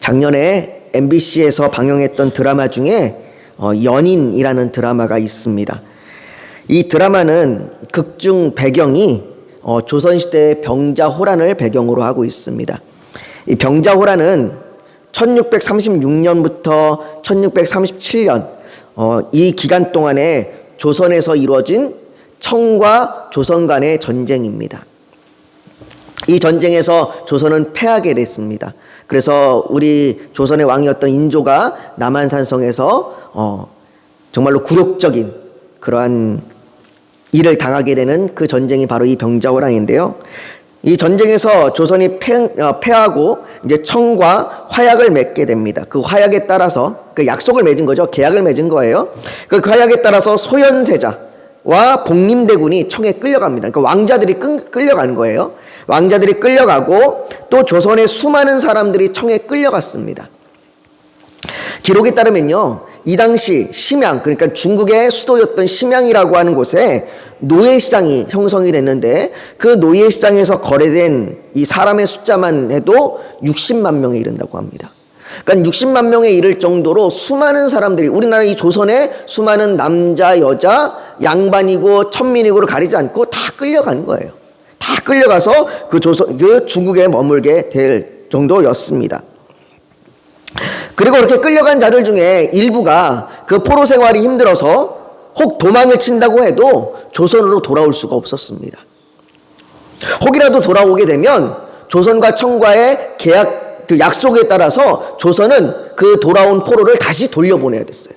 작년에 MBC에서 방영했던 드라마 중에 연인이라는 드라마가 있습니다. 이 드라마는 극중 배경이 조선시대의 병자호란을 배경으로 하고 있습니다. 이 병자호란은 1636년부터 1637년 이 기간 동안에 조선에서 이루어진 청과 조선 간의 전쟁입니다. 이 전쟁에서 조선은 패하게 됐습니다. 그래서 우리 조선의 왕이었던 인조가 남한산성에서 정말로 굴욕적인 그러한 일을 당하게 되는 그 전쟁이 바로 이 병자호란인데요. 이 전쟁에서 조선이 패하고 이제 청과 화약을 맺게 됩니다. 그 화약에 따라서 그 약속을 맺은 거죠. 계약을 맺은 거예요. 그 화약에 따라서 소현세자와 복림대군이 청에 끌려갑니다. 그러니까 왕자들이 끌려가는 거예요. 왕자들이 끌려가고 또 조선의 수많은 사람들이 청에 끌려갔습니다. 기록에 따르면요, 이 당시 심양, 그러니까 중국의 수도였던 심양이라고 하는 곳에 노예시장이 형성이 됐는데 그 노예시장에서 거래된 이 사람의 숫자만 해도 60만 명에 이른다고 합니다. 그러니까 60만 명에 이를 정도로 수많은 사람들이, 우리나라 이 조선에 수많은 남자, 여자, 양반이고 천민이고를 가리지 않고 다 끌려간 거예요. 다 끌려가서 그 중국에 머물게 될 정도였습니다. 그리고 그렇게 끌려간 자들 중에 일부가 그 포로 생활이 힘들어서 혹 도망을 친다고 해도 조선으로 돌아올 수가 없었습니다. 혹이라도 돌아오게 되면 조선과 청과의 계약, 그 약속에 따라서 조선은 그 돌아온 포로를 다시 돌려보내야 됐어요.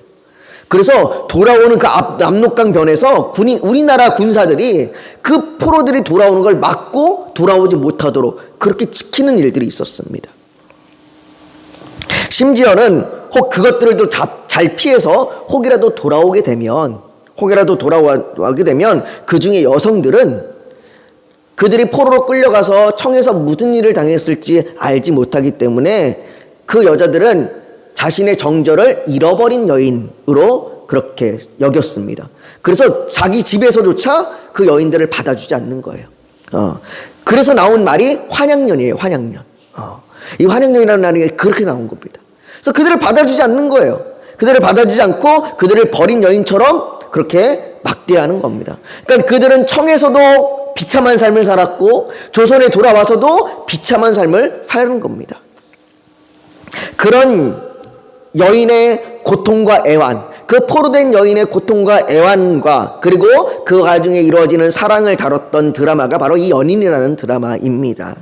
그래서 돌아오는 그 압록강 변에서 우리나라 군사들이 그 포로들이 돌아오는 걸 막고 돌아오지 못하도록 그렇게 지키는 일들이 있었습니다. 심지어는 혹 그것들을 잘 피해서 혹이라도 돌아오게 되면 그 중에 여성들은 그들이 포로로 끌려가서 청에서 무슨 일을 당했을지 알지 못하기 때문에 그 여자들은 자신의 정절을 잃어버린 여인으로 그렇게 여겼습니다. 그래서 자기 집에서조차 그 여인들을 받아주지 않는 거예요. 그래서 나온 말이 환양년이에요. 환양년. 이 환양년이라는 말이 그렇게 나온 겁니다. 그래서 그들을 받아주지 않는 거예요. 그들을 받아주지 않고 그들을 버린 여인처럼 그렇게 막대하는 겁니다. 그러니까 그들은 청에서도 비참한 삶을 살았고 조선에 돌아와서도 비참한 삶을 사는 겁니다. 그런 여인의 고통과 애환, 그 포로된 여인의 고통과 애환과 그리고 그 과정에 이루어지는 사랑을 다뤘던 드라마가 바로 이 연인이라는 드라마입니다.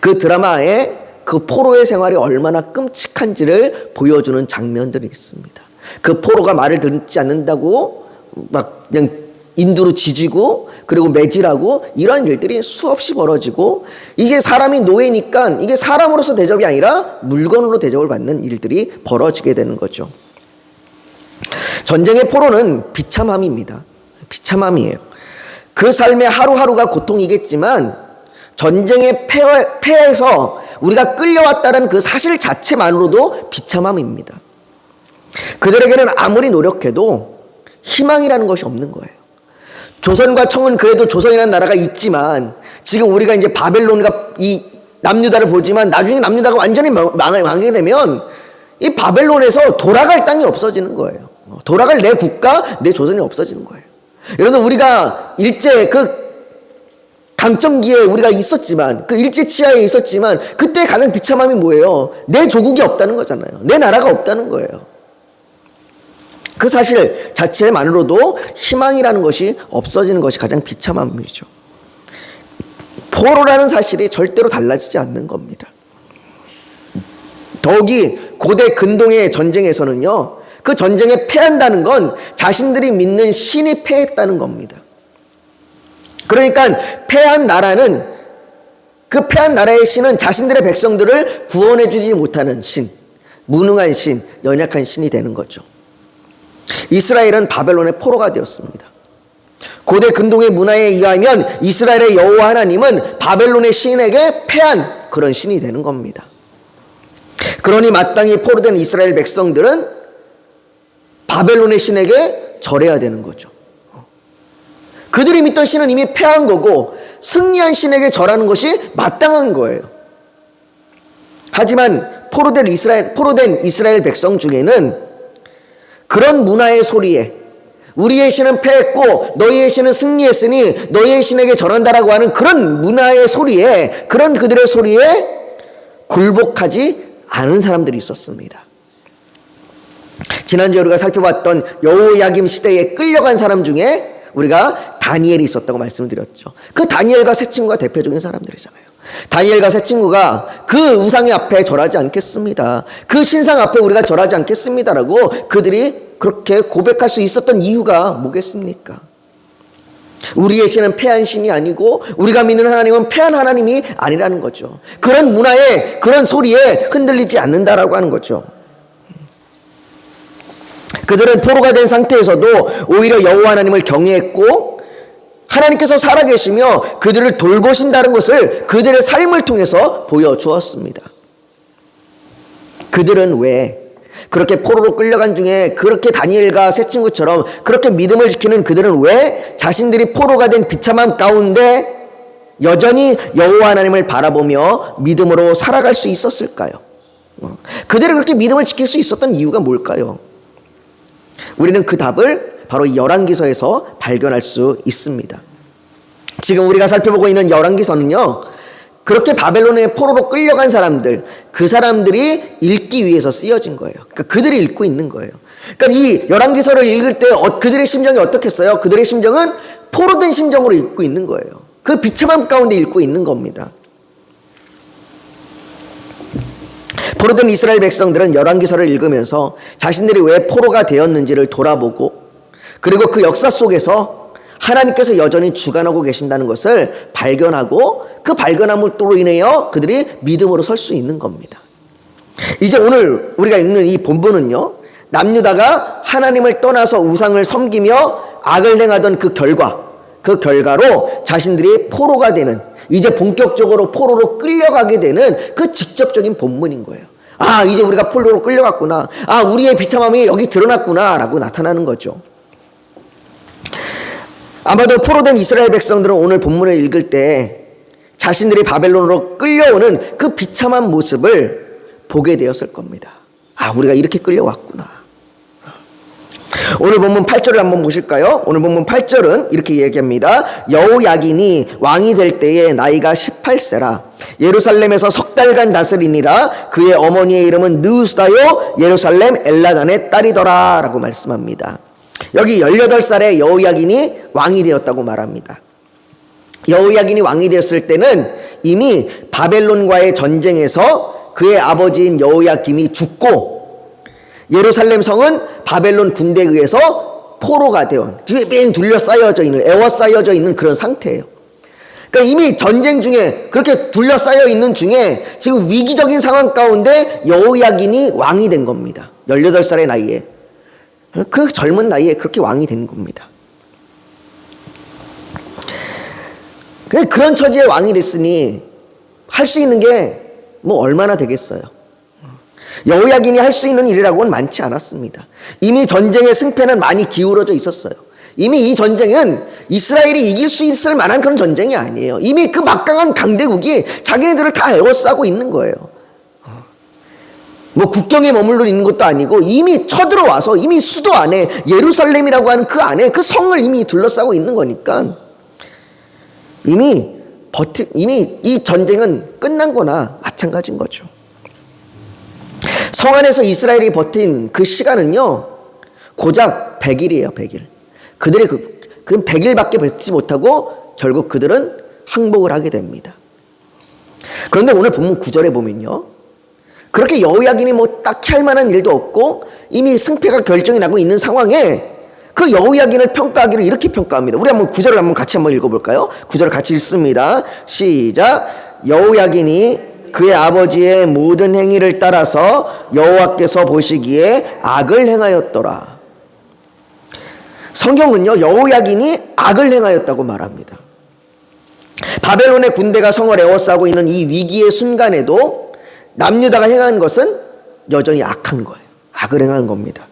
그 드라마에 그 포로의 생활이 얼마나 끔찍한지를 보여주는 장면들이 있습니다. 그 포로가 말을 듣지 않는다고 막 그냥 인두로 지지고 그리고 매질하고 이런 일들이 수없이 벌어지고, 이게 사람이 노예니까 이게 사람으로서 대접이 아니라 물건으로 대접을 받는 일들이 벌어지게 되는 거죠. 전쟁의 포로는 비참함입니다. 비참함이에요. 그 삶의 하루하루가 고통이겠지만 전쟁의 패해서 우리가 끌려왔다는 그 사실 자체만으로도 비참함입니다. 그들에게는 아무리 노력해도 희망이라는 것이 없는 거예요. 조선과 청은 그래도 조선이라는 나라가 있지만 지금 우리가 이제 바벨론과 이 남유다를 보지만 나중에 남유다가 완전히 망하게 되면 이 바벨론에서 돌아갈 땅이 없어지는 거예요. 돌아갈 내 국가, 내 조선이 없어지는 거예요. 여러분, 우리가 일제 그 강점기에 우리가 있었지만, 그 일제 치하에 있었지만 그때 가장 비참함이 뭐예요? 내 조국이 없다는 거잖아요. 내 나라가 없다는 거예요. 그 사실 자체만으로도 희망이라는 것이 없어지는 것이 가장 비참함이죠. 포로라는 사실이 절대로 달라지지 않는 겁니다. 더욱이 고대 근동의 전쟁에서는요, 그 전쟁에 패한다는 건 자신들이 믿는 신이 패했다는 겁니다. 그러니까 패한 나라는, 그 패한 나라의 신은 자신들의 백성들을 구원해 주지 못하는 신, 무능한 신, 연약한 신이 되는 거죠. 이스라엘은 바벨론의 포로가 되었습니다. 고대 근동의 문화에 의하면 이스라엘의 여호와 하나님은 바벨론의 신에게 패한 그런 신이 되는 겁니다. 그러니 마땅히 포로된 이스라엘 백성들은 바벨론의 신에게 절해야 되는 거죠. 그들이 믿던 신은 이미 패한 거고 승리한 신에게 절하는 것이 마땅한 거예요. 하지만 포로된 이스라엘 백성 중에는 그런 문화의 소리에 우리의 신은 패했고 너희의 신은 승리했으니 너희의 신에게 절한다라고 하는 그런 문화의 소리에, 그런 그들의 소리에 굴복하지 않은 사람들이 있었습니다. 지난주에 우리가 살펴봤던 여호야김 시대에 끌려간 사람 중에 우리가 다니엘이 있었다고 말씀을 드렸죠. 그 다니엘과 세 친구가 대표적인 사람들이잖아요. 다니엘과 세 친구가 그 우상의 앞에 절하지 않겠습니다, 그 신상 앞에 우리가 절하지 않겠습니다라고 그들이 그렇게 고백할 수 있었던 이유가 뭐겠습니까? 우리의 신은 패한 신이 아니고 우리가 믿는 하나님은 패한 하나님이 아니라는 거죠. 그런 문화에, 그런 소리에 흔들리지 않는다라고 하는 거죠. 그들은 포로가 된 상태에서도 오히려 여호와 하나님을 경외했고 하나님께서 살아계시며 그들을 돌보신다는 것을 그들의 삶을 통해서 보여주었습니다. 그들은 왜 그렇게 포로로 끌려간 중에 그렇게 다니엘과 세 친구처럼 그렇게 믿음을 지키는 그들은 왜 자신들이 포로가 된 비참함 가운데 여전히 여호와 하나님을 바라보며 믿음으로 살아갈 수 있었을까요? 그들이 그렇게 믿음을 지킬 수 있었던 이유가 뭘까요? 우리는 그 답을 바로 이 열왕기서에서 발견할 수 있습니다. 지금 우리가 살펴보고 있는 열왕기서는요, 그렇게 바벨론의 포로로 끌려간 사람들, 그 사람들이 읽기 위해서 쓰여진 거예요. 그러니까 그들이 읽고 있는 거예요. 그러니까 이 열왕기서를 읽을 때 그들의 심정이 어떻겠어요? 그들의 심정은 포로된 심정으로 읽고 있는 거예요. 그 비참함 가운데 읽고 있는 겁니다. 포로된 이스라엘 백성들은 열왕기서를 읽으면서 자신들이 왜 포로가 되었는지를 돌아보고, 그리고 그 역사 속에서 하나님께서 여전히 주관하고 계신다는 것을 발견하고 그 발견함으로 인하여 그들이 믿음으로 설 수 있는 겁니다. 이제 오늘 우리가 읽는 이 본문은요, 남유다가 하나님을 떠나서 우상을 섬기며 악을 행하던 그 결과로 자신들이 포로가 되는, 이제 본격적으로 포로로 끌려가게 되는 그 직접적인 본문인 거예요. 아, 이제 우리가 포로로 끌려갔구나. 아, 우리의 비참함이 여기 드러났구나 라고 나타나는 거죠. 아마도 포로된 이스라엘 백성들은 오늘 본문을 읽을 때 자신들이 바벨론으로 끌려오는 그 비참한 모습을 보게 되었을 겁니다. 아, 우리가 이렇게 끌려왔구나. 오늘 본문 8절을 한번 보실까요? 오늘 본문 8절은 이렇게 얘기합니다. 여호야긴이 왕이 될 때에 나이가 18세라 예루살렘에서 석 달간 다스리니라. 그의 어머니의 이름은 느우스다요 예루살렘 엘라단의 딸이더라 라고 말씀합니다. 여기 18살에 여호야긴이 왕이 되었다고 말합니다. 여호야긴이 왕이 되었을 때는 이미 바벨론과의 전쟁에서 그의 아버지인 여호야김이 죽고 예루살렘 성은 바벨론 군대에 의해서 포로가 되어 집에 뺑 둘러싸여져 있는, 에워싸여져 있는 그런 상태예요. 그러니까 이미 전쟁 중에 그렇게 둘러싸여 있는 중에 지금 위기적인 상황 가운데 여호야긴이 왕이 된 겁니다. 18살의 나이에. 그 젊은 나이에 그렇게 왕이 된 겁니다. 그런 처지에 왕이 됐으니 할 수 있는 게 뭐 얼마나 되겠어요. 여호야긴이 할 수 있는 일이라고는 많지 않았습니다. 이미 전쟁의 승패는 많이 기울어져 있었어요. 이미 이 전쟁은 이스라엘이 이길 수 있을 만한 그런 전쟁이 아니에요. 이미 그 막강한 강대국이 자기네들을 다 에워싸고 있는 거예요. 뭐 국경에 머물러 있는 것도 아니고 이미 쳐들어와서 이미 수도 안에 예루살렘이라고 하는 그 안에 그 성을 이미 둘러싸고 있는 거니까 이미 이 전쟁은 끝난 거나 마찬가지인 거죠. 성 안에서 이스라엘이 버틴 그 시간은요, 고작 100일이에요, 100일. 그들이 그 100일밖에 버티지 못하고 결국 그들은 항복을 하게 됩니다. 그런데 오늘 본문 9절에 보면요, 그렇게 여호야긴이 뭐 딱히 할 만한 일도 없고 이미 승패가 결정이 나고 있는 상황에 그 여호야긴을 평가하기를 이렇게 평가합니다. 우리 한번 9절을 한번 같이 한번 읽어볼까요? 9절을 같이 읽습니다. 시작. 여호야긴이 그의 아버지의 모든 행위를 따라서 여호와께서 보시기에 악을 행하였더라. 성경은요, 여호야긴이 악을 행하였다고 말합니다. 바벨론의 군대가 성을 에워싸고 있는 이 위기의 순간에도 남유다가 행한 것은 여전히 악한 거예요. 악을 행한 겁니다.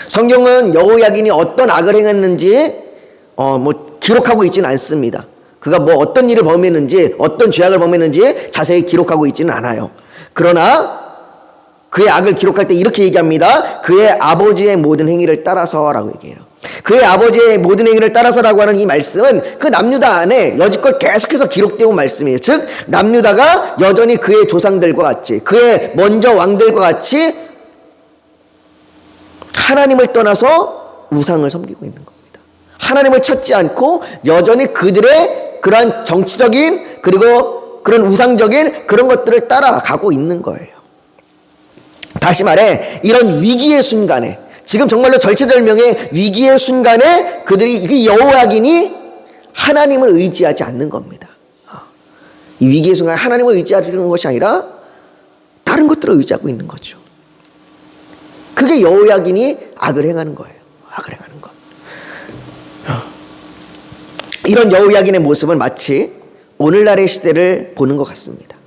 성경은 여호야긴이 어떤 악을 행했는지 기록하고 있지는 않습니다. 그가 어떤 일을 범했는지, 어떤 죄악을 범했는지 자세히 기록하고 있지는 않아요. 그러나 그의 악을 기록할 때 이렇게 얘기합니다. 그의 아버지의 모든 행위를 따라서라고 얘기해요. 그의 아버지의 모든 행위를 따라서라고 하는 이 말씀은 그 남유다 안에 여지껏 계속해서 기록되어 온 말씀이에요. 즉 남유다가 여전히 그의 조상들과 같이, 그의 먼저 왕들과 같이 하나님을 떠나서 우상을 섬기고 있는 겁니다. 하나님을 찾지 않고 여전히 그들의 그러한 정치적인 그리고 그런 우상적인 그런 것들을 따라가고 있는 거예요. 다시 말해 이런 위기의 순간에, 지금 정말로 절체절명의 위기의 순간에 그들이, 이 여호야긴이 하나님을 의지하지 않는 겁니다. 이 위기의 순간에 하나님을 의지하는 것이 아니라 다른 것들을 의지하고 있는 거죠. 그게 여호야긴이 악을 행하는 거예요. 악을 행하는 것. 이런 여호야긴의 모습은 마치 오늘날의 시대를 보는 것 같습니다.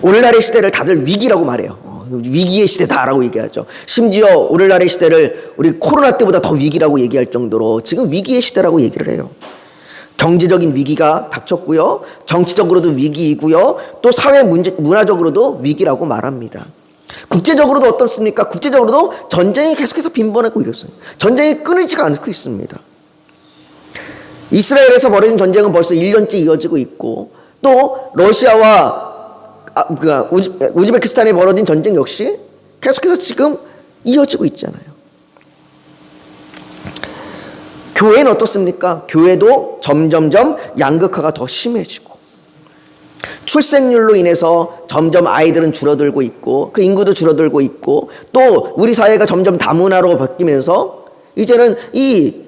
오늘날의 시대를 다들 위기라고 말해요. 위기의 시대다라고 얘기하죠. 심지어 오늘날의 시대를 우리 코로나 때보다 더 위기라고 얘기할 정도로 지금 위기의 시대라고 얘기를 해요. 경제적인 위기가 닥쳤고요. 정치적으로도 위기이고요. 또 사회 문화적으로도 위기라고 말합니다. 국제적으로도 어떻습니까? 국제적으로도 전쟁이 계속해서 빈번하고 이랬어요. 전쟁이 끊이지가 않고 있습니다. 이스라엘에서 벌어진 전쟁은 벌써 1년째 이어지고 있고, 또 러시아와 우즈베키스탄에 벌어진 전쟁 역시 계속해서 지금 이어지고 있잖아요. 교회는 어떻습니까? 교회도 점점점 양극화가 더 심해지고, 출생률로 인해서 점점 아이들은 줄어들고 있고, 그 인구도 줄어들고 있고, 또 우리 사회가 점점 다문화로 바뀌면서 이제는 이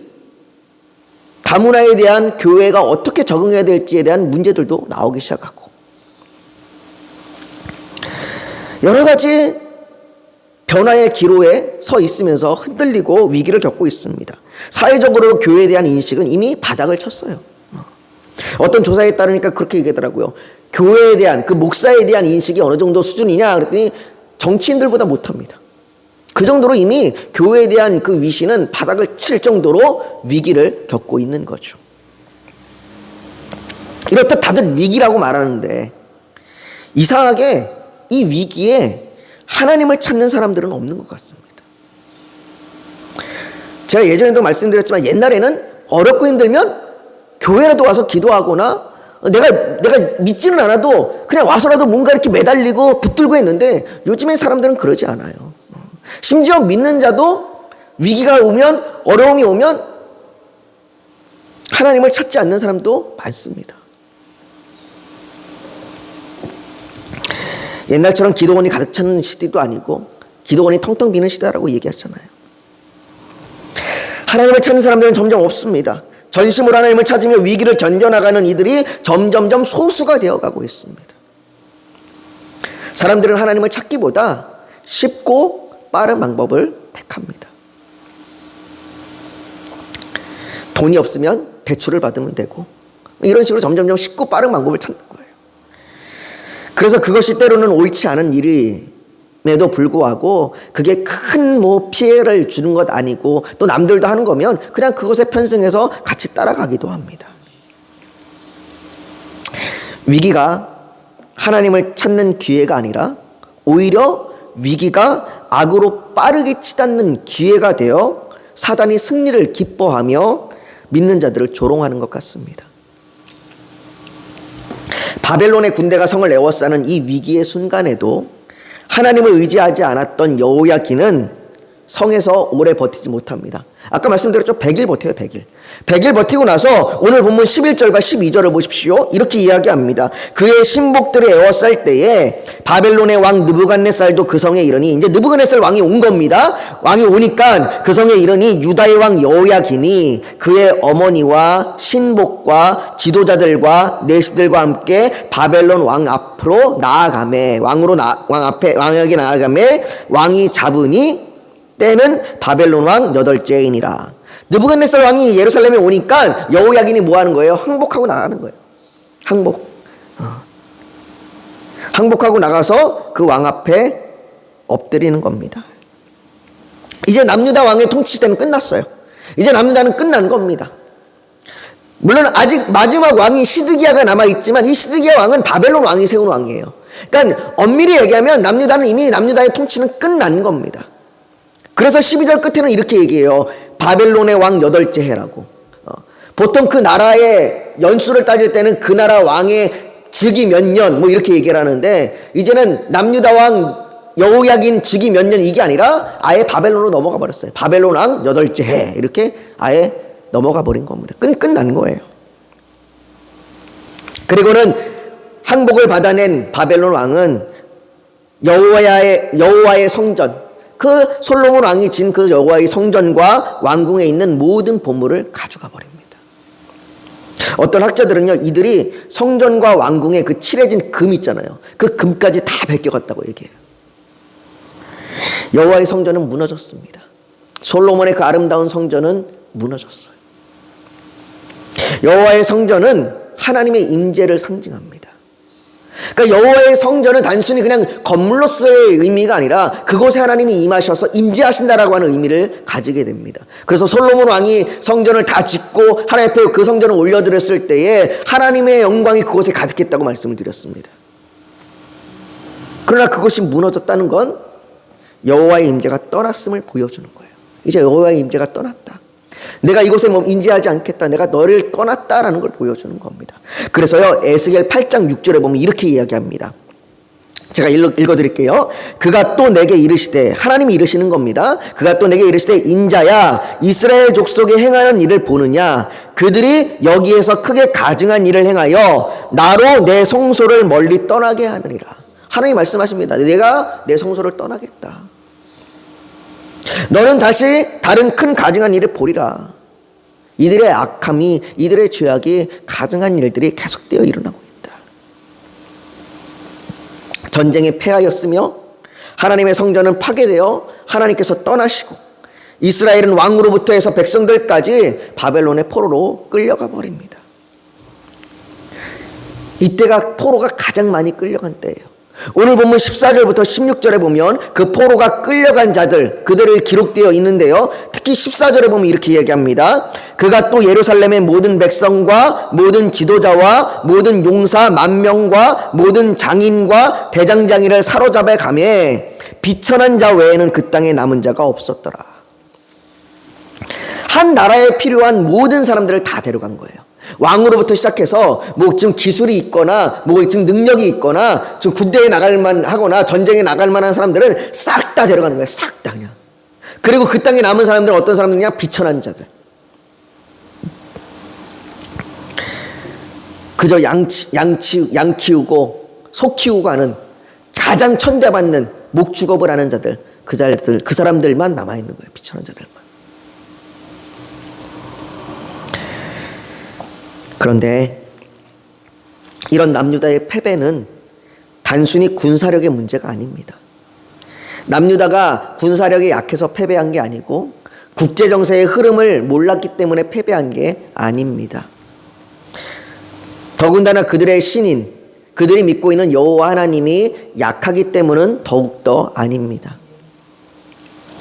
다문화에 대한 교회가 어떻게 적응해야 될지에 대한 문제들도 나오기 시작하고, 여러 가지 변화의 기로에 서 있으면서 흔들리고 위기를 겪고 있습니다. 사회적으로 교회에 대한 인식은 이미 바닥을 쳤어요. 어떤 조사에 따르니까 그렇게 얘기하더라고요. 교회에 대한, 그 목사에 대한 인식이 어느 정도 수준이냐 그랬더니 정치인들보다 못합니다. 그 정도로 이미 교회에 대한 그 위신은 바닥을 칠 정도로 위기를 겪고 있는 거죠. 이렇듯 다들 위기라고 말하는데 이상하게 이 위기에 하나님을 찾는 사람들은 없는 것 같습니다. 제가 예전에도 말씀드렸지만 옛날에는 어렵고 힘들면 교회라도 와서 기도하거나 내가 믿지는 않아도 그냥 와서라도 뭔가 이렇게 매달리고 붙들고 했는데 요즘의 사람들은 그러지 않아요. 심지어 믿는 자도 위기가 오면, 어려움이 오면 하나님을 찾지 않는 사람도 많습니다. 옛날처럼 기도원이 가득 차는 시대도 아니고 기도원이 텅텅 비는 시대라고 얘기하잖아요. 하나님을 찾는 사람들은 점점 없습니다. 전심으로 하나님을 찾으며 위기를 견뎌나가는 이들이 점점점 소수가 되어가고 있습니다. 사람들은 하나님을 찾기보다 쉽고 빠른 방법을 택합니다. 돈이 없으면 대출을 받으면 되고, 이런 식으로 점점점 쉽고 빠른 방법을 찾는 거예요. 그래서 그것이 때로는 옳지 않은 일임에도 불구하고 그게 큰 피해를 주는 것 아니고 또 남들도 하는 거면 그냥 그것에 편승해서 같이 따라가기도 합니다. 위기가 하나님을 찾는 기회가 아니라 오히려 위기가 악으로 빠르게 치닫는 기회가 되어 사단이 승리를 기뻐하며 믿는 자들을 조롱하는 것 같습니다. 바벨론의 군대가 성을 에워싸는 이 위기의 순간에도 하나님을 의지하지 않았던 여호야긴은 성에서 오래 버티지 못합니다. 아까 말씀드렸죠? 100일 버텨요. 100일 버티고 나서 오늘 본문 11절과 12절을 보십시오. 이렇게 이야기합니다. 그의 신복들이 에워쌀 때에 바벨론의 왕 느부갓네살도 그 성에 이르니, 이제 느부갓네살 왕이 온 겁니다. 왕이 오니까 그 성에 이르니 유다의 왕 여호야긴이 그의 어머니와 신복과 지도자들과 내시들과 함께 바벨론 왕 앞으로 나아가매, 왕 앞에 나아가매 왕이 잡으니 때는 바벨론 왕 8째이니라. 느부갓네살 왕이 예루살렘에 오니까 여호야긴이 뭐 하는 거예요? 항복하고 나가는 거예요. 항복하고 나가서 그 왕 앞에 엎드리는 겁니다. 이제 남유다 왕의 통치 시대는 끝났어요. 이제 남유다는 끝난 겁니다. 물론 아직 마지막 왕이 시드기야가 남아있지만 이 시드기야 왕은 바벨론 왕이 세운 왕이에요. 그러니까 엄밀히 얘기하면 남유다는 이미 남유다의 통치는 끝난 겁니다. 그래서 12절 끝에는 이렇게 얘기해요. 바벨론의 왕 8째 해라고. 보통 그 나라의 연수를 따질 때는 그 나라 왕의 즉위 몇 년 뭐 이렇게 얘기를 하는데, 이제는 남유다 왕 여호야긴 즉위 몇 년 이게 아니라 아예 바벨론으로 넘어가 버렸어요. 바벨론 왕 8째 해 이렇게 아예 넘어가 버린 겁니다. 끝난 거예요. 그리고는 항복을 받아낸 바벨론 왕은 여호와의 성전, 그 솔로몬 왕이 진 그 여호와의 성전과 왕궁에 있는 모든 보물을 가져가 버립니다. 어떤 학자들은요, 이들이 성전과 왕궁에 그 칠해진 금 있잖아요. 그 금까지 다 베껴갔다고 얘기해요. 여호와의 성전은 무너졌습니다. 솔로몬의 그 아름다운 성전은 무너졌어요. 여호와의 성전은 하나님의 임재를 상징합니다. 그러니까 여호와의 성전은 단순히 그냥 건물로서의 의미가 아니라 그곳에 하나님이 임하셔서 임재하신다라고 하는 의미를 가지게 됩니다. 그래서 솔로몬 왕이 성전을 다 짓고 하나님 앞에 그 성전을 올려드렸을 때에 하나님의 영광이 그곳에 가득했다고 말씀을 드렸습니다. 그러나 그것이 무너졌다는 건 여호와의 임재가 떠났음을 보여주는 거예요. 이제 여호와의 임재가 떠났다. 내가 이곳에 임재하지 않겠다. 내가 너를 떠났다라는 걸 보여주는 겁니다. 그래서요, 에스겔 8장 6절에 보면 이렇게 이야기합니다. 제가 읽어드릴게요. 그가 또 내게 이르시되, 하나님이 이르시는 겁니다. 그가 또 내게 이르시되, 인자야, 이스라엘 족속이 행하는 일을 보느냐? 그들이 여기에서 크게 가증한 일을 행하여 나로 내 성소를 멀리 떠나게 하느니라. 하나님이 말씀하십니다. 내가 내 성소를 떠나겠다. 너는 다시 다른 큰 가증한 일을 보리라. 이들의 악함이, 이들의 죄악이, 가증한 일들이 계속되어 일어나고 있다. 전쟁에 패하였으며 하나님의 성전은 파괴되어 하나님께서 떠나시고 이스라엘은 왕으로부터 해서 백성들까지 바벨론의 포로로 끌려가 버립니다. 이때가 포로가 가장 많이 끌려간 때예요. 오늘 본문 14절부터 16절에 보면 그 포로가 끌려간 자들, 그들이 기록되어 있는데요. 특히 14절에 보면 이렇게 얘기합니다. 그가 또 예루살렘의 모든 백성과 모든 지도자와 모든 용사 10,000명과 모든 장인과 대장장이를 사로잡아 가매 비천한 자 외에는 그 땅에 남은 자가 없었더라. 한 나라에 필요한 모든 사람들을 다 데려간 거예요. 왕으로부터 시작해서 뭐 좀 기술이 있거나 뭐 좀 능력이 있거나 좀 군대에 나갈 만하거나 전쟁에 나갈 만한 사람들은 싹 다 데려가는 거예요. 싹 다 그냥. 그리고 그 땅에 남은 사람들은 어떤 사람들이냐? 비천한 자들. 그저 양 키우고 소 키우고 하는 가장 천대받는 목축업을 하는 자들, 그 사람들만 남아 있는 거예요. 비천한 자들만. 그런데 이런 남유다의 패배는 단순히 군사력의 문제가 아닙니다. 남유다가 군사력이 약해서 패배한 게 아니고 국제정세의 흐름을 몰랐기 때문에 패배한 게 아닙니다. 더군다나 그들의 신인, 그들이 믿고 있는 여호와 하나님이 약하기 때문은 더욱더 아닙니다.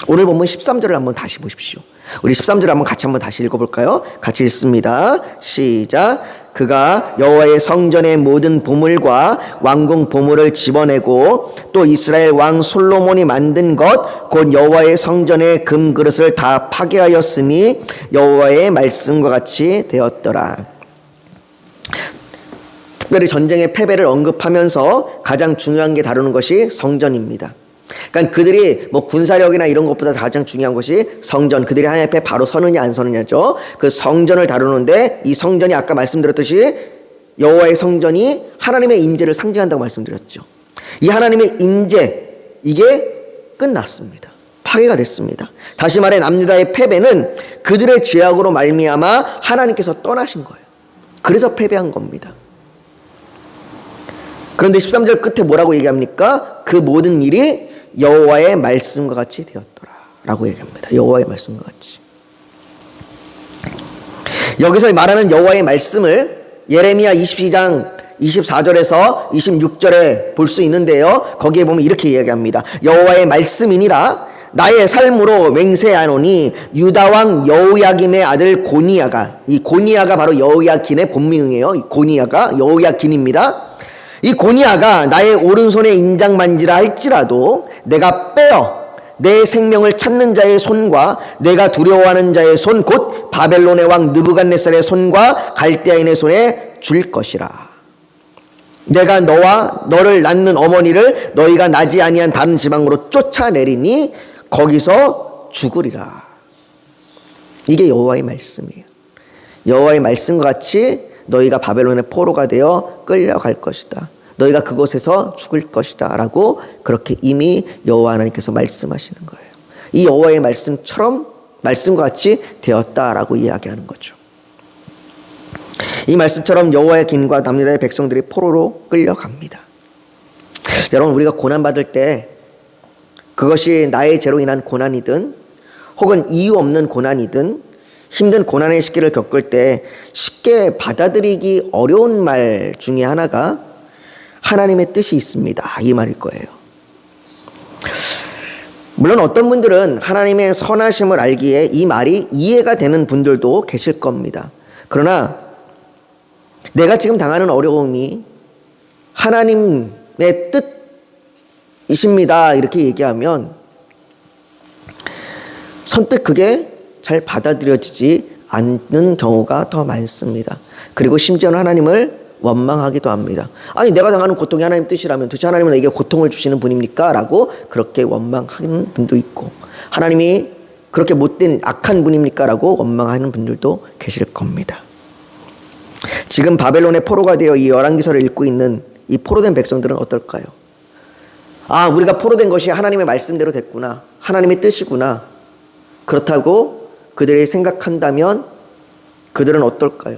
오늘 본문 13절을 한번 다시 보십시오. 우리 13절 한번 같이 다시 읽어볼까요? 같이 읽습니다. 시작. 그가 여호와의 성전의 모든 보물과 왕궁 보물을 집어내고 또 이스라엘 왕 솔로몬이 만든 것 곧 여호와의 성전의 금 그릇을 다 파괴하였으니 여호와의 말씀과 같이 되었더라. 특별히 전쟁의 패배를 언급하면서 가장 중요한 게 다루는 것이 성전입니다. 그러니까 그들이 뭐 군사력이나 이런 것보다 가장 중요한 것이 성전, 그들이 하나님 앞에 바로 서느냐 안 서느냐죠. 그 성전을 다루는데 이 성전이 아까 말씀드렸듯이 여호와의 성전이 하나님의 임재를 상징한다고 말씀드렸죠. 이 하나님의 임재, 이게 끝났습니다. 파괴가 됐습니다. 다시 말해 남유다의 패배는 그들의 죄악으로 말미암아 하나님께서 떠나신 거예요. 그래서 패배한 겁니다. 그런데 13절 끝에 뭐라고 얘기합니까? 그 모든 일이 여호와의 말씀과 같이 되었더라 라고 얘기합니다. 여호와의 말씀과 같이. 여기서 말하는 여호와의 말씀을 예레미야 22장 24절에서 26절에 볼 수 있는데요. 거기에 보면 이렇게 이야기합니다. 여호와의 말씀이니라 나의 삶으로 맹세하노니 유다 왕 여호야김의 아들 고니야가, 이 고니야가 바로 여호야긴의 본명이에요. 고니야가 여호야긴입니다. 이 고니아가 나의 오른손에 인장만지라 할지라도 내가 빼어 내 생명을 찾는 자의 손과 내가 두려워하는 자의 손 곧 바벨론의 왕 느부갓네살의 손과 갈대아인의 손에 줄 것이라. 내가 너와 너를 낳는 어머니를 너희가 나지 아니한 다른 지방으로 쫓아내리니 거기서 죽으리라. 이게 여호와의 말씀이에요. 여호와의 말씀과 같이 너희가 바벨론의 포로가 되어 끌려갈 것이다. 너희가 그곳에서 죽을 것이다 라고 그렇게 이미 여호와 하나님께서 말씀하시는 거예요. 이 여호와의 말씀처럼 말씀과 같이 되었다라고 이야기하는 거죠. 이 말씀처럼 여호와의 긴과 남유다의 백성들이 포로로 끌려갑니다. 여러분, 우리가 고난받을 때 그것이 나의 죄로 인한 고난이든 혹은 이유 없는 고난이든 힘든 고난의 시기를 겪을 때 쉽게 받아들이기 어려운 말 중에 하나가 하나님의 뜻이 있습니다, 이 말일 거예요. 물론 어떤 분들은 하나님의 선하심을 알기에 이 말이 이해가 되는 분들도 계실 겁니다. 그러나 내가 지금 당하는 어려움이 하나님의 뜻이십니다 이렇게 얘기하면 선뜻 그게 잘 받아들여지지 않는 경우가 더 많습니다. 그리고 심지어는 하나님을 원망하기도 합니다. 아니, 내가 당하는 고통이 하나님 뜻이라면 도대체 하나님은 나에게 고통을 주시는 분입니까? 라고 그렇게 원망하는 분도 있고, 하나님이 그렇게 못된 악한 분입니까? 라고 원망하는 분들도 계실 겁니다. 지금 바벨론의 포로가 되어 이 열왕기서를 읽고 있는 이 포로된 백성들은 어떨까요? 아, 우리가 포로된 것이 하나님의 말씀대로 됐구나, 하나님의 뜻이구나, 그렇다고 그들이 생각한다면 그들은 어떨까요?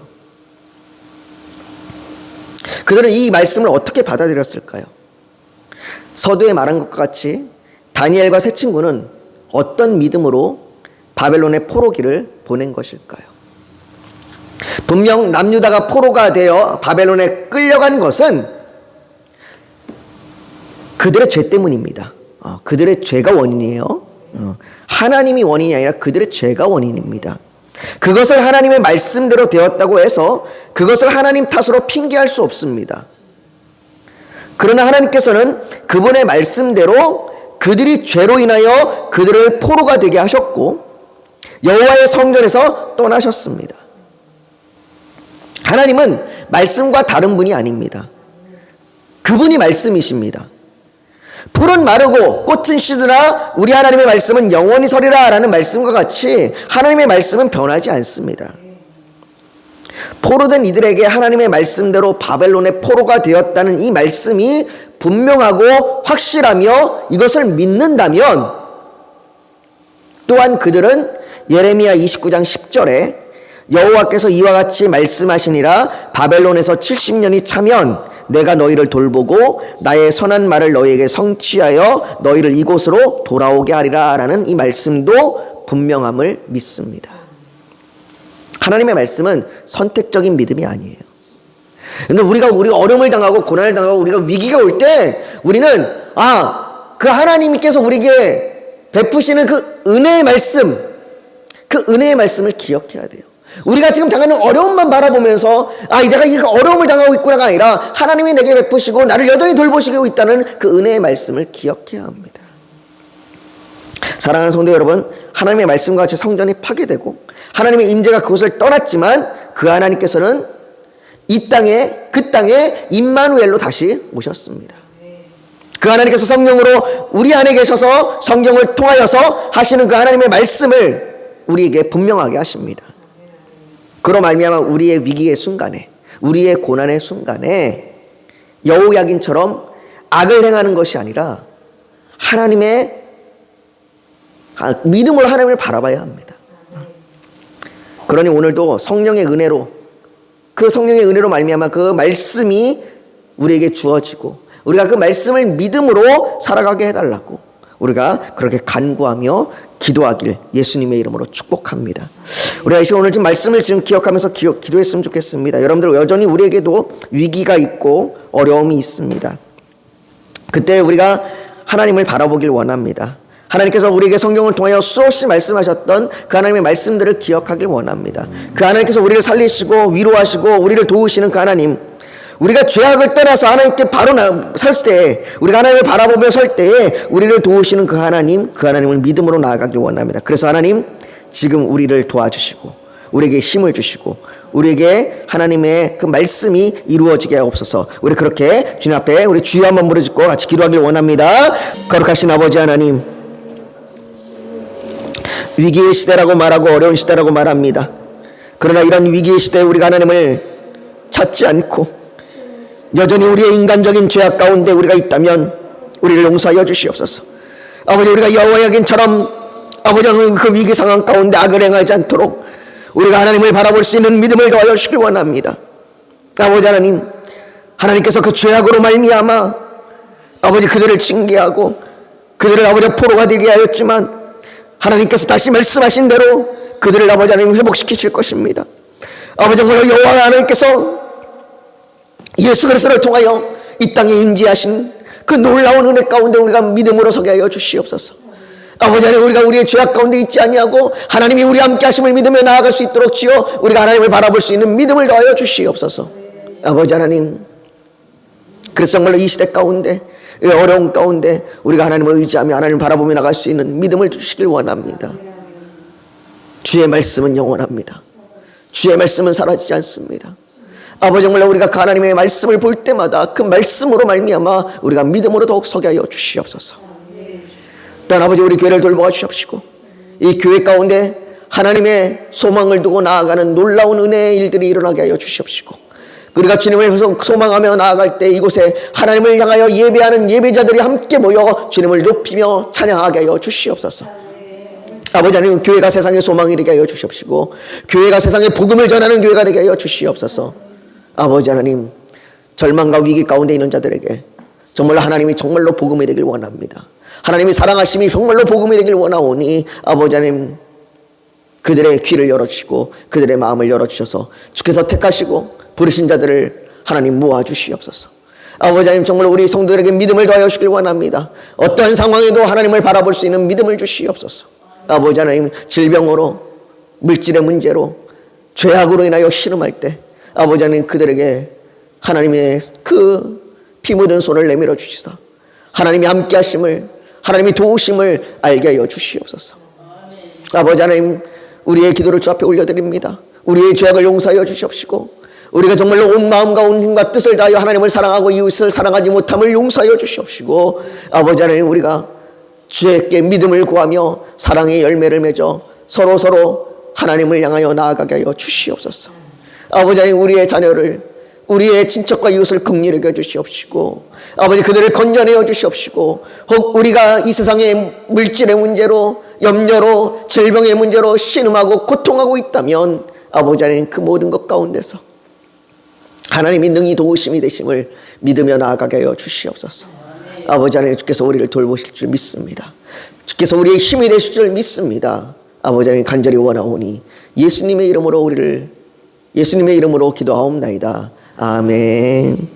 그들은 이 말씀을 어떻게 받아들였을까요? 서두에 말한 것과 같이 다니엘과 세 친구는 어떤 믿음으로 바벨론의 포로기를 보낸 것일까요? 분명 남유다가 포로가 되어 바벨론에 끌려간 것은 그들의 죄 때문입니다. 그들의 죄가 원인이에요. 하나님이 원인이 아니라 그들의 죄가 원인입니다. 그것을 하나님의 말씀대로 되었다고 해서 그것을 하나님 탓으로 핑계할 수 없습니다. 그러나 하나님께서는 그분의 말씀대로 그들이 죄로 인하여 그들을 포로가 되게 하셨고 여호와의 성전에서 떠나셨습니다. 하나님은 말씀과 다른 분이 아닙니다. 그분이 말씀이십니다. 풀은 마르고 꽃은 시드나 우리 하나님의 말씀은 영원히 서리라 라는 말씀과 같이 하나님의 말씀은 변하지 않습니다. 포로된 이들에게 하나님의 말씀대로 바벨론의 포로가 되었다는 이 말씀이 분명하고 확실하며 이것을 믿는다면 또한 그들은 예레미야 29장 10절에 여호와께서 이와 같이 말씀하시니라 바벨론에서 70년이 차면 내가 너희를 돌보고 나의 선한 말을 너희에게 성취하여 너희를 이곳으로 돌아오게 하리라 라는 이 말씀도 분명함을 믿습니다. 하나님의 말씀은 선택적인 믿음이 아니에요. 근데 우리가 어려움을 당하고 고난을 당하고 우리가 위기가 올 때 우리는 그 하나님께서 우리에게 베푸시는 그 은혜의 말씀, 그 은혜의 말씀을 기억해야 돼요. 우리가 지금 당하는 어려움만 바라보면서 내가 이 어려움을 당하고 있구나가 아니라 하나님이 내게 베푸시고 나를 여전히 돌보시고 있다는 그 은혜의 말씀을 기억해야 합니다. 사랑하는 성도 여러분, 하나님의 말씀과 같이 성전이 파괴되고 하나님의 임재가 그곳을 떠났지만 그 하나님께서는 이 땅에 그 땅에 임마누엘로 다시 오셨습니다. 그 하나님께서 성령으로 우리 안에 계셔서 성경을 통하여서 하시는 그 하나님의 말씀을 우리에게 분명하게 하십니다. 그로 말미암아 우리의 위기의 순간에 우리의 고난의 순간에 여호야긴처럼 악을 행하는 것이 아니라 하나님의 믿음으로 하나님을 바라봐야 합니다. 그러니 오늘도 성령의 은혜로 그 성령의 은혜로 말미암아 그 말씀이 우리에게 주어지고 우리가 그 말씀을 믿음으로 살아가게 해달라고 우리가 그렇게 간구하며 기도하길 예수님의 이름으로 축복합니다. 우리가 이 시간 오늘 좀 말씀을 지금 기억하면서 기도했으면 좋겠습니다. 여러분들 여전히 우리에게도 위기가 있고 어려움이 있습니다. 그때 우리가 하나님을 바라보길 원합니다. 하나님께서 우리에게 성경을 통하여 수없이 말씀하셨던 그 하나님의 말씀들을 기억하길 원합니다. 그 하나님께서 우리를 살리시고 위로하시고 우리를 도우시는 그 하나님, 우리가 죄악을 떠나서 하나님께 바로 설 때, 우리가 하나님을 바라보며 설 때에 우리를 도우시는 그 하나님을 믿음으로 나아가길 원합니다. 그래서 하나님, 지금 우리를 도와주시고 우리에게 힘을 주시고 우리에게 하나님의 그 말씀이 이루어지게 하옵소서. 우리 그렇게 주님 앞에 우리 주여 한번 부르짖고 같이 기도하길 원합니다. 거룩하신 아버지 하나님, 위기의 시대라고 말하고 어려운 시대라고 말합니다. 그러나 이런 위기의 시대에 우리가 하나님을 찾지 않고 여전히 우리의 인간적인 죄악 가운데 우리가 있다면 우리를 용서하여 주시옵소서. 아버지, 우리가 여호야긴처럼 아버지 그 위기 상황 가운데 악을 행하지 않도록 우리가 하나님을 바라볼 수 있는 믿음을 더하여 주시길 원합니다. 아버지 하나님, 하나님께서 그 죄악으로 말미암아 아버지 그들을 징계하고 그들을 아버지 포로가 되게 하였지만 하나님께서 다시 말씀하신 대로 그들을 아버지 하나님 회복시키실 것입니다. 아버지 정말 여호와 하나님께서 예수 그리스도를 통하여 이 땅에 임재하신 그 놀라운 은혜 가운데 우리가 믿음으로 서게 하여 주시옵소서. 아버지 하나님, 우리가 우리의 죄악 가운데 있지 아니하고 하나님이 우리 함께 하심을 믿으며 나아갈 수 있도록 지어 우리가 하나님을 바라볼 수 있는 믿음을 더하여 주시옵소서. 아버지 하나님, 그래서 정말로 이 시대 가운데, 이 어려운 가운데 우리가 하나님을 의지하며 하나님을 바라보며 나갈 수 있는 믿음을 주시길 원합니다. 주의 말씀은 영원합니다. 주의 말씀은 사라지지 않습니다. 아버지, 정말 우리가 그 하나님의 말씀을 볼 때마다 그 말씀으로 말미암아 우리가 믿음으로 더욱 서게 하여 주시옵소서. 또한 아버지, 우리 교회를 돌보아 주시옵시고 이 교회 가운데 하나님의 소망을 두고 나아가는 놀라운 은혜의 일들이 일어나게 하여 주시옵시고 우리가 주님을 소망하며 나아갈 때 이곳에 하나님을 향하여 예배하는 예배자들이 함께 모여 주님을 높이며 찬양하게 하여 주시옵소서. 아버지 하나님, 교회가 세상의 소망이 되게 하여 주시옵시고 교회가 세상에 복음을 전하는 교회가 되게 하여 주시옵소서. 아버지 하나님, 절망과 위기 가운데 있는 자들에게 정말로 하나님이 정말로 복음이 되길 원합니다. 하나님이 사랑하심이 정말로 복음이 되길 원하오니 아버지 하나님, 그들의 귀를 열어주시고 그들의 마음을 열어주셔서 주께서 택하시고 부르신 자들을 하나님 모아주시옵소서. 아버지 하나님, 정말 우리 성도들에게 믿음을 더하여 주길 원합니다. 어떠한 상황에도 하나님을 바라볼 수 있는 믿음을 주시옵소서. 아버지 하나님, 질병으로 물질의 문제로 죄악으로 인하여 신음할 때 아버지 하나님, 그들에게 하나님의 그 피 묻은 손을 내밀어 주시사 하나님이 함께 하심을, 하나님이 도우심을 알게 하여 주시옵소서. 아버지 하나님, 우리의 기도를 주 앞에 올려드립니다. 우리의 죄악을 용서하여 주시옵시고 우리가 정말로 온 마음과 온 힘과 뜻을 다하여 하나님을 사랑하고 이웃을 사랑하지 못함을 용서하여 주시옵시고 아버지 하나님, 우리가 주에게 믿음을 구하며 사랑의 열매를 맺어 서로 하나님을 향하여 나아가게 하여 주시옵소서. 아버지 하나님, 우리의 자녀를, 우리의 친척과 이웃을 긍휼히 여겨 주시옵시고 아버지 그들을 건져내어 주시옵시고 혹 우리가 이 세상의 물질의 문제로, 염려로, 질병의 문제로 신음하고 고통하고 있다면 아버지 하나님, 그 모든 것 가운데서 하나님이 능히 도우심이 되심을 믿으며 나아가게 하여 주시옵소서. 아버지 하나님, 주께서 우리를 돌보실 줄 믿습니다. 주께서 우리의 힘이 되실 줄 믿습니다. 아버지 하나님, 간절히 원하오니 예수님의 이름으로 기도하옵나이다. 아멘.